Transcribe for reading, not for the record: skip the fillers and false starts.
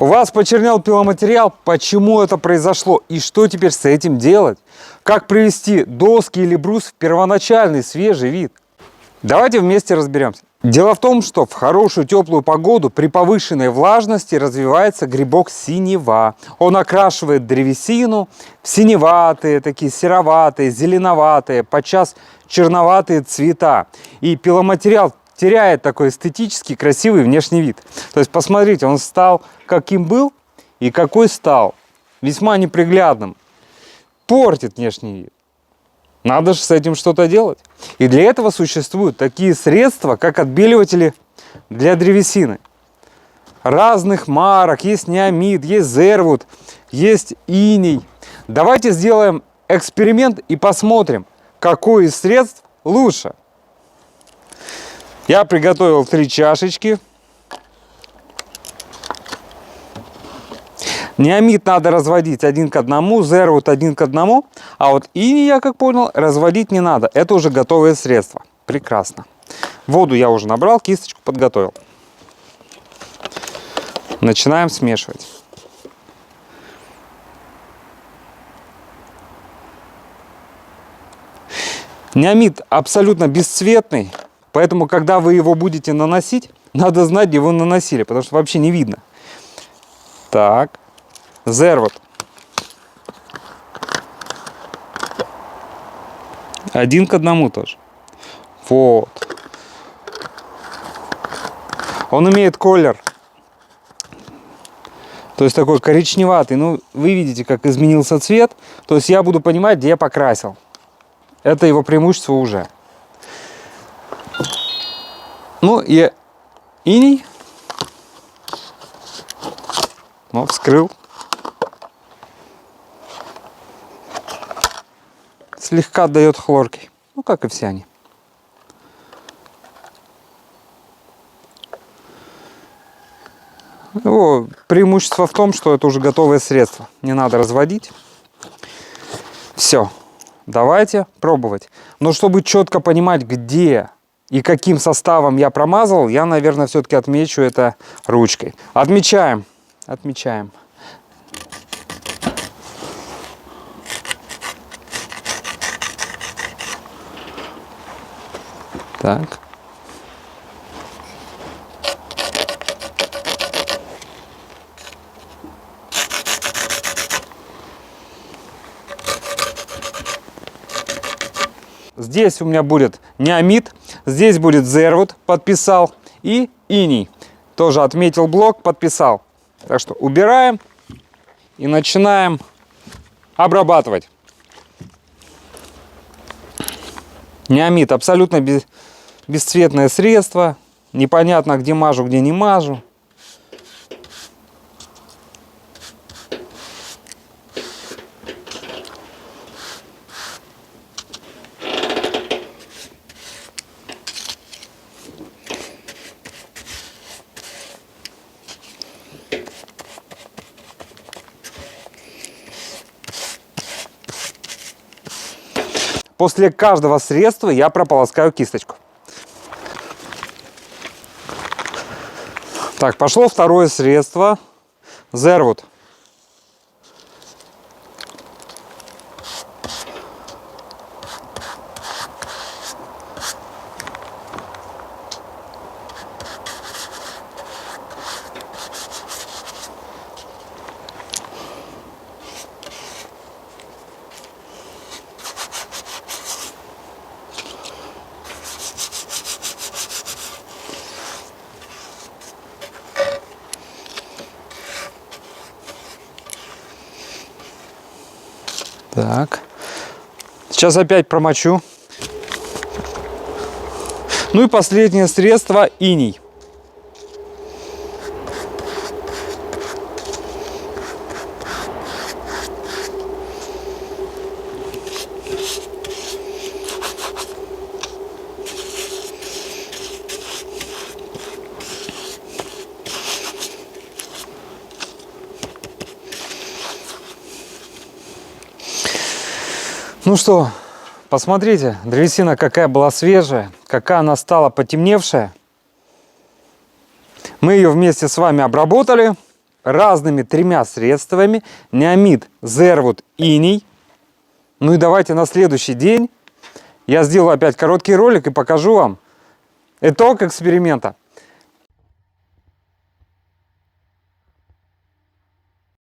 У вас почернел пиломатериал. Почему это произошло? И что теперь с этим делать? Как привести доски или брус в первоначальный свежий вид? Давайте вместе разберемся. Дело в том, что в хорошую теплую погоду при повышенной влажности развивается грибок синева. Он окрашивает древесину в синеватые, такие сероватые, зеленоватые, подчас черноватые цвета. И пиломатериал теряет такой эстетический красивый внешний вид. То есть посмотрите, он стал каким был и какой стал. Весьма неприглядным. Портит внешний вид. Надо же с этим что-то делать. И для этого существуют такие средства, как отбеливатели для древесины. Разных марок. Есть неомид, есть зервуд, есть иней. Давайте сделаем эксперимент и посмотрим, какой из средств лучше. Я приготовил 3 чашечки. Неомид надо разводить 1 к 1, зервуд 1 к 1, а вот иней, я как понял, разводить не надо. Это уже готовые средства. Прекрасно. Воду я уже набрал, кисточку подготовил. Начинаем смешивать. Неомид абсолютно бесцветный, поэтому, когда вы его будете наносить, надо знать, где вы наносили, потому что вообще не видно. Так. Зервуд. 1 к 1 тоже. Вот. Он имеет колер. То есть такой коричневатый. Ну, вы видите, как изменился цвет. То есть я буду понимать, где я покрасил. Это его преимущество уже. Ну и иней. Ну, вскрыл. Слегка отдает хлоркой. Ну, как и все они. Его преимущество в том, что это уже готовое средство. Не надо разводить. Все. Давайте пробовать. Но чтобы четко понимать, где и каким составом я промазал, я, наверное, все-таки отмечу это ручкой. Отмечаем. Отмечаем. Так. Здесь у меня будет неомид, здесь будет зервуд, подписал, и иней. Тоже отметил блок, подписал. Так что убираем и начинаем обрабатывать. Неомид абсолютно бесцветное средство. Непонятно, где мажу, где не мажу. После каждого средства я прополоскаю кисточку. Так, пошло второе средство. Зервуд. Так. Сейчас опять промочу. Ну и последнее средство — иней. Ну что, посмотрите, древесина какая была свежая, какая она стала потемневшая. Мы ее вместе с вами обработали. разными 3 средствами: неомид, зервуд, иней. Ну и давайте на следующий день я сделаю опять короткий ролик и покажу вам итог эксперимента.